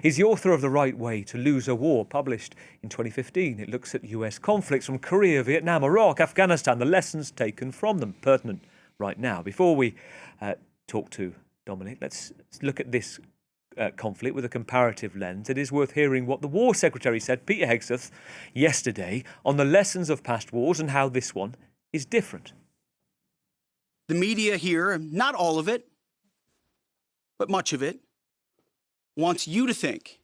He's the author of The Right Way to Lose a War, published in 2015. It looks at US conflicts from Korea, Vietnam, Iraq, Afghanistan, the lessons taken from them, pertinent right now. Before we talk to Dominic, let's look at this conflict with a comparative lens. It is worth hearing what the War Secretary said, Peter Hegseth, yesterday on the lessons of past wars and how this one is different. The media here, not all of it, but much of it, wants you to think,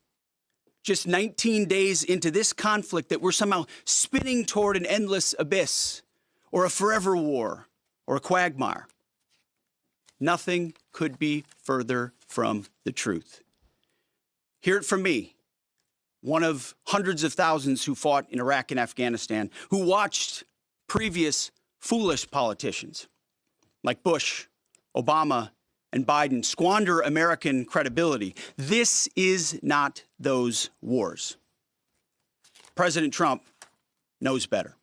just 19 days into this conflict, that we're somehow spinning toward an endless abyss or a forever war or a quagmire. Nothing could be further from the truth. Hear it from me, one of hundreds of thousands who fought in Iraq and Afghanistan, who watched previous foolish politicians like Bush, Obama, and Biden squander American credibility. This is not those wars. President Trump knows better.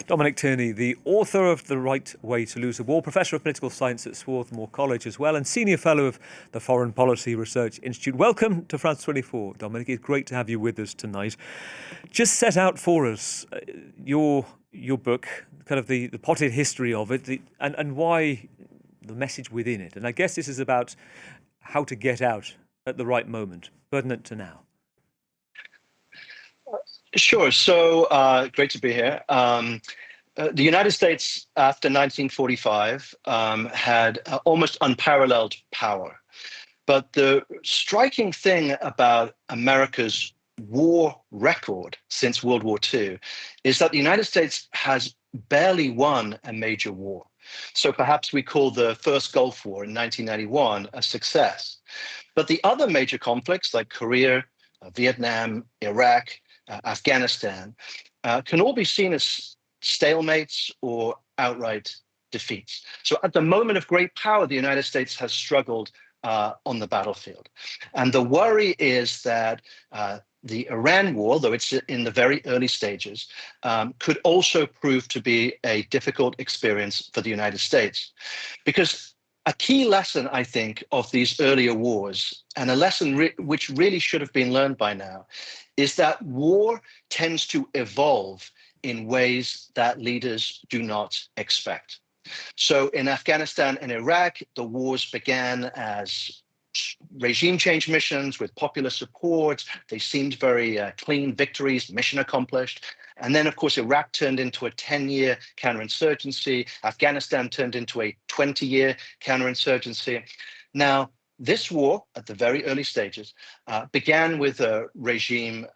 Dominic Tierney, the author of The Right Way to Lose a War, Professor of Political Science at Swarthmore College as well, and Senior Fellow of the Foreign Policy Research Institute. Welcome to France 24, Dominic. It's great to have you with us tonight. Just set out for us your book, kind of the potted history of it, and why the message within it. And I guess this is about how to get out at the right moment, pertinent to now. Sure. So great to be here. The United States, after 1945, had almost unparalleled power. But the striking thing about America's war record since World War II is that the United States has barely won a major war. So perhaps we call the first Gulf War in 1991 a success. But the other major conflicts like Korea, Vietnam, Iraq, Afghanistan, can all be seen as stalemates or outright defeats. So at the moment of great power, the United States has struggled on the battlefield. And the worry is that the Iran war, though it's in the very early stages, could also prove to be a difficult experience for the United States. Because a key lesson, I think, of these earlier wars, and a lesson which really should have been learned by now, is that war tends to evolve in ways that leaders do not expect. So in Afghanistan and Iraq, the wars began as regime change missions with popular support. They seemed very clean victories, mission accomplished. And then, of course, Iraq turned into a 10-year counterinsurgency. Afghanistan turned into a 20-year counterinsurgency. Now, this war, at the very early stages, began with a regime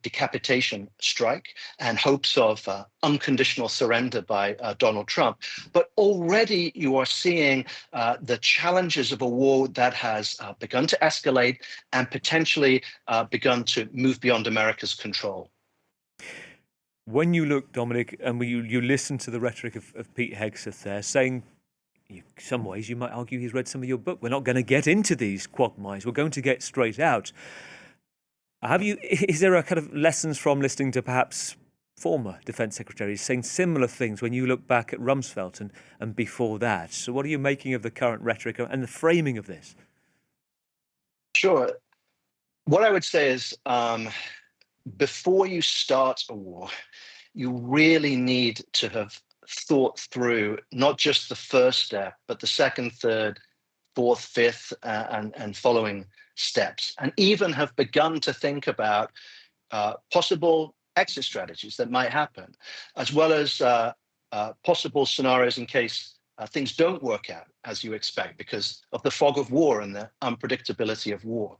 decapitation strike and hopes of unconditional surrender by Donald Trump. But already you are seeing the challenges of a war that has begun to escalate and potentially begun to move beyond America's control. When you look, Dominic, and you listen to the rhetoric of Pete Hegseth there, saying, in some ways, you might argue he's read some of your book. We're not going to get into these quagmires. We're going to get straight out. Is there a kind of lessons from listening to perhaps former defence secretaries saying similar things when you look back at Rumsfeld and before that? So what are you making of the current rhetoric and the framing of this? Sure. What I would say is before you start a war, you really need to have thought through not just the first step, but the second, third, fourth, fifth, and following steps, and even have begun to think about possible exit strategies that might happen, as well as possible scenarios in case things don't work out as you expect because of the fog of war and the unpredictability of war.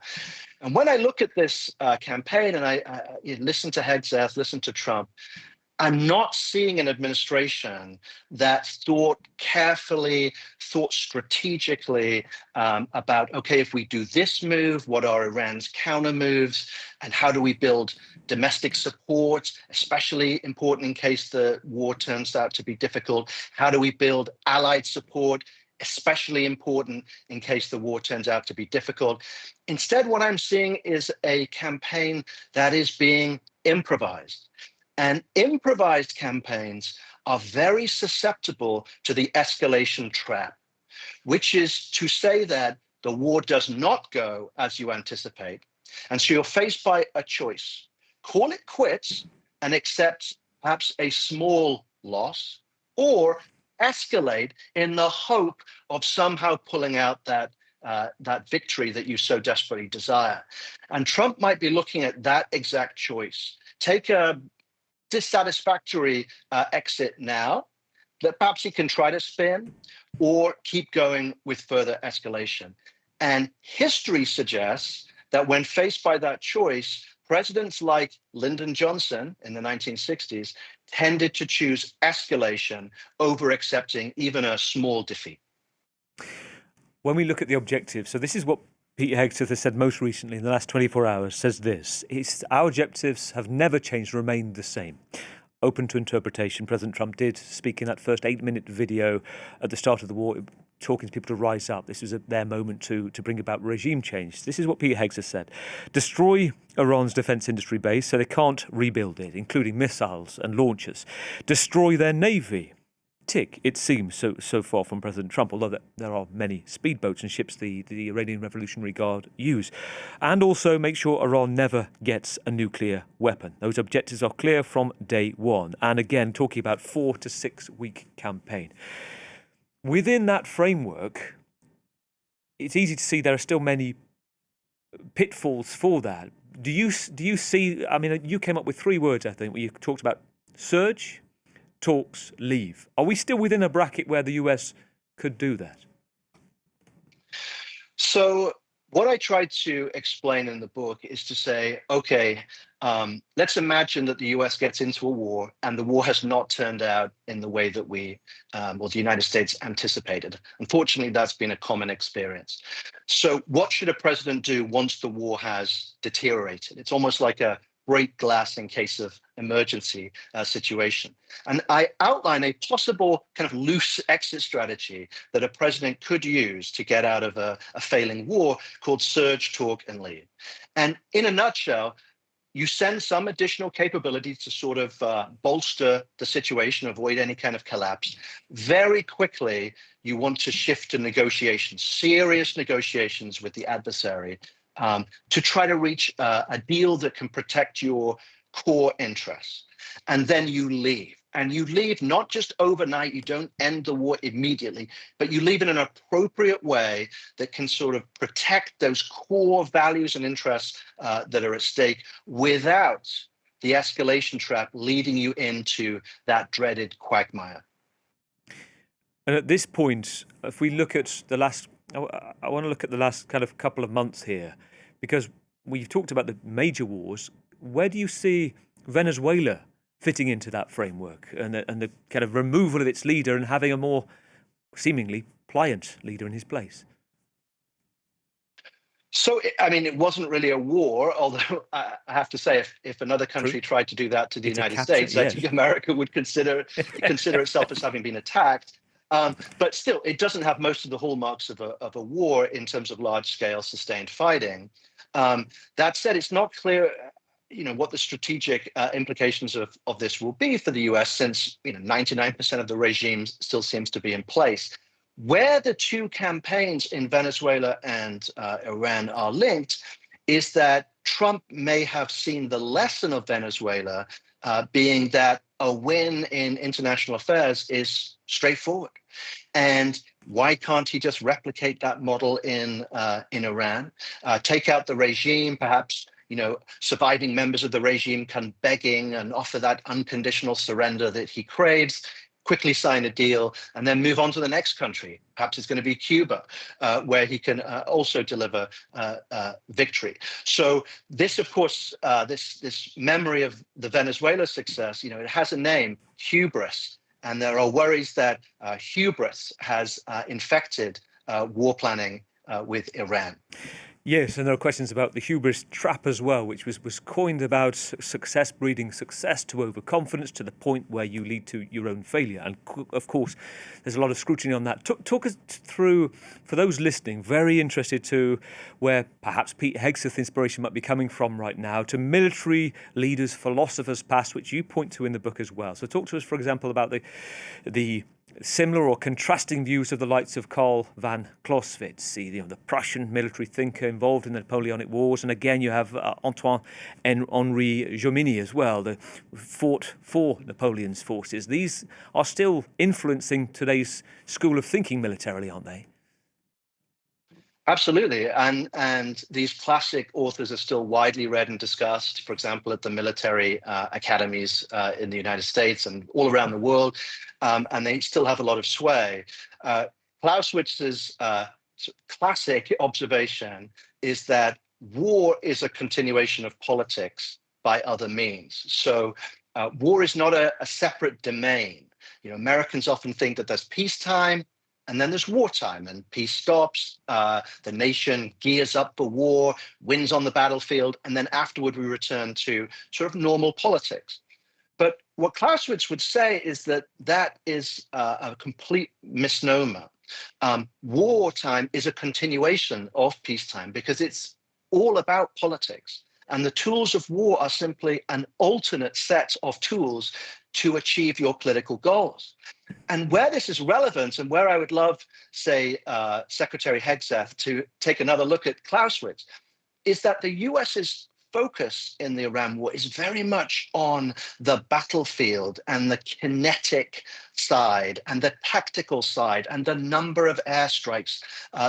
And when I look at this campaign and I listen to Hegseth, listen to Trump, I'm not seeing an administration that thought carefully, thought strategically about, okay, if we do this move, what are Iran's counter moves, and how do we build domestic support, especially important in case the war turns out to be difficult? How do we build allied support, especially important in case the war turns out to be difficult? Instead, what I'm seeing is a campaign that is being improvised. And improvised campaigns are very susceptible to the escalation trap, which is to say that the war does not go as you anticipate. And so you're faced by a choice. Call it quits and accept perhaps a small loss, or escalate in the hope of somehow pulling out that victory that you so desperately desire. And Trump might be looking at that exact choice. Take a dissatisfactory exit now that perhaps he can try to spin, or keep going with further escalation. And history suggests that when faced by that choice, presidents like Lyndon Johnson in the 1960s tended to choose escalation over accepting even a small defeat. When we look at the objectives, so this is what Peter Hegseth has said most recently in the last 24 hours, says this: our objectives have never changed, remained the same. Open to interpretation. President Trump did speak in that first 8-minute video at the start of the war, talking to people to rise up. This was their moment to bring about regime change. This is what Peter Hegseth said: destroy Iran's defence industry base so they can't rebuild it, including missiles and launchers. Destroy their navy. Tick, it seems, so far from President Trump, although there are many speedboats and ships the Iranian Revolutionary Guard use. And also make sure Iran never gets a nuclear weapon. Those objectives are clear from day one. And again, talking about 4 to 6 week campaign. Within that framework, it's easy to see there are still many pitfalls for that. Do you see, I mean, you came up with 3 words, I think, where you talked about surge, talks, leave. Are we still within a bracket where the US could do that? So what I tried to explain in the book is to say, okay, let's imagine that the US gets into a war and the war has not turned out in the way that the United States anticipated. Unfortunately, that's been a common experience. So what should a president do once the war has deteriorated? It's almost like a break glass in case of emergency situation. And I outline a possible kind of loose exit strategy that a president could use to get out of a failing war, called surge, talk, and leave. And in a nutshell, you send some additional capability to sort of bolster the situation, avoid any kind of collapse. Very quickly, you want to shift to negotiations, serious negotiations with the adversary, to try to reach a deal that can protect your core interests. And then you leave. And you leave not just overnight, you don't end the war immediately, but you leave in an appropriate way that can sort of protect those core values and interests that are at stake, without the escalation trap leading you into that dreaded quagmire. And at this point, if we look at the last, I want to look at the last kind of couple of months here, because we've talked about the major wars. Where do you see Venezuela fitting into that framework, and the kind of removal of its leader and having a more seemingly pliant leader in his place? So, I mean, it wasn't really a war, although I have to say, if another country tried to do that to the United States, yes, I think America would consider itself as having been attacked. But still, it doesn't have most of the hallmarks of a war in terms of large-scale sustained fighting. That said, it's not clear, what the strategic implications of this will be for the US, since 99% of the regime still seems to be in place. Where the two campaigns in Venezuela and Iran are linked is that Trump may have seen the lesson of Venezuela being that a win in international affairs is straightforward. And why can't he just replicate that model in Iran? Take out the regime, perhaps, surviving members of the regime come begging and offer that unconditional surrender that he craves, quickly sign a deal, and then move on to the next country. Perhaps it's going to be Cuba, where he can also deliver victory. So this, of course, this memory of the Venezuela success, it has a name, hubris. And there are worries that hubris has infected war planning with Iran. Yes, and there are questions about the hubris trap as well, which was coined about success breeding success to overconfidence, to the point where you lead to your own failure. And of course, there's a lot of scrutiny on that. Talk us through, for those listening, very interested to where perhaps Pete Hegseth's inspiration might be coming from right now, to military leaders, philosophers past, which you point to in the book as well. So talk to us, for example, about the similar or contrasting views of the likes of Karl von Clausewitz, the Prussian military thinker involved in the Napoleonic Wars, and again you have Antoine and Henri Jomini as well, that fought for Napoleon's forces. These are still influencing today's school of thinking militarily, aren't they? Absolutely, and these classic authors are still widely read and discussed, for example, at the military academies in the United States and all around the world, and they still have a lot of sway. Clausewitz's classic observation is that war is a continuation of politics by other means. So war is not a separate domain. Americans often think that there's peacetime, and then there's wartime, and peace stops. The nation gears up for war, wins on the battlefield, and then afterward we return to sort of normal politics. But what Clausewitz would say is that that is a complete misnomer. Wartime is a continuation of peacetime because it's all about politics. And the tools of war are simply an alternate set of tools to achieve your political goals. And where this is relevant, and where I would love, say, Secretary Hegseth to take another look at Clausewitz, is that the US's focus in the Iran war is very much on the battlefield and the kinetic side and the tactical side and the number of airstrikes,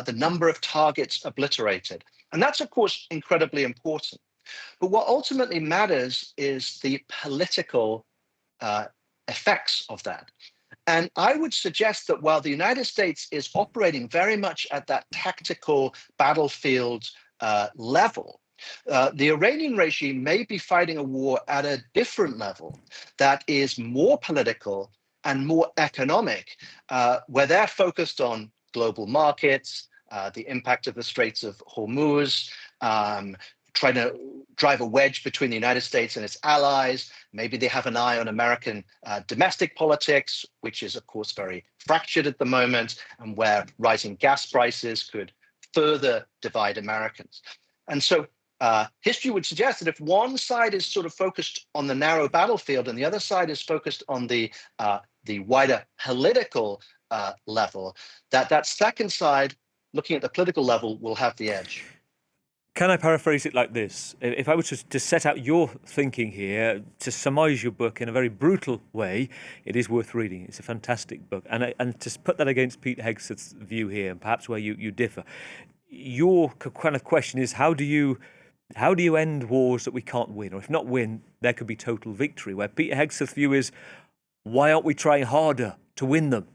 the number of targets obliterated. And that's, of course, incredibly important. But what ultimately matters is the political effects of that. And I would suggest that while the United States is operating very much at that tactical battlefield level, the Iranian regime may be fighting a war at a different level that is more political and more economic, where they're focused on global markets, the impact of the Straits of Hormuz, trying to drive a wedge between the United States and its allies. Maybe they have an eye on American domestic politics, which is, of course, very fractured at the moment, and where rising gas prices could further divide Americans. And so history would suggest that if one side is sort of focused on the narrow battlefield and the other side is focused on the wider political level, that second side, looking at the political level, will have the edge. Can I paraphrase it like this? If I were to set out your thinking here, to surmise your book in a very brutal way, it is worth reading. It's a fantastic book. And to put that against Pete Hegseth's view here, and perhaps where you differ, your kind of question is, how do you end wars that we can't win? Or if not win, there could be total victory. Where Pete Hegseth's view is, why aren't we trying harder to win them?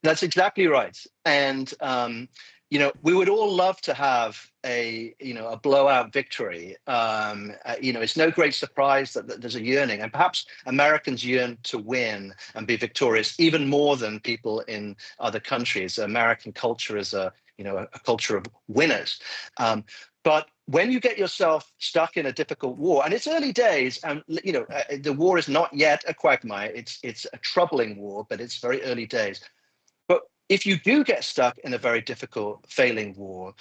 That's exactly right. And we would all love to have a blowout victory. It's no great surprise that there's a yearning, and perhaps Americans yearn to win and be victorious even more than people in other countries. American culture is a culture of winners. But when you get yourself stuck in a difficult war, and it's early days, and the war is not yet a quagmire. It's a troubling war, but it's very early days. If you do get stuck in a very difficult, failing war,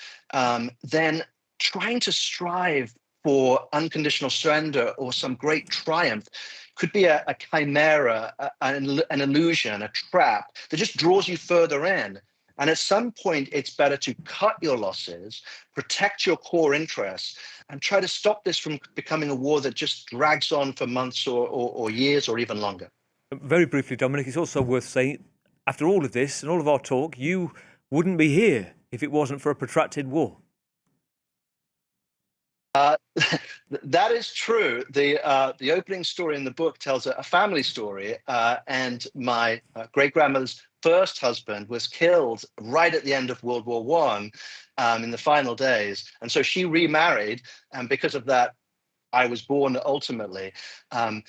then trying to strive for unconditional surrender or some great triumph could be a chimera, an illusion, a trap that just draws you further in. And at some point, it's better to cut your losses, protect your core interests, and try to stop this from becoming a war that just drags on for months or years or even longer. Very briefly, Dominic, it's also worth saying, after all of this and all of our talk, you wouldn't be here if it wasn't for a protracted war. That is true. The opening story in the book tells a family story, and my great-grandmother's first husband was killed right at the end of World War I in the final days. And so she remarried, and because of that, I was born ultimately. The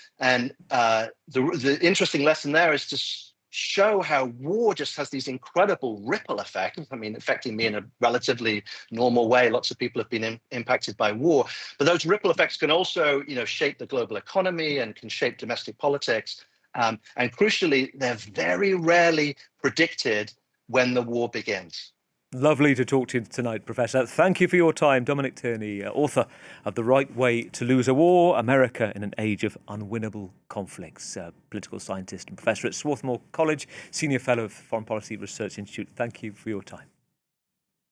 interesting lesson there is to show how war just has these incredible ripple effects. I mean, affecting me in a relatively normal way. Lots of people have been impacted by war, but those ripple effects can also, shape the global economy and can shape domestic politics. And crucially, they're very rarely predicted when the war begins. Lovely to talk to you tonight, Professor. Thank you for your time. Dominic Tierney, author of The Right Way to Lose a War, America in an Age of Unwinnable Conflicts, political scientist and professor at Swarthmore College, Senior Fellow of the Foreign Policy Research Institute. Thank you for your time.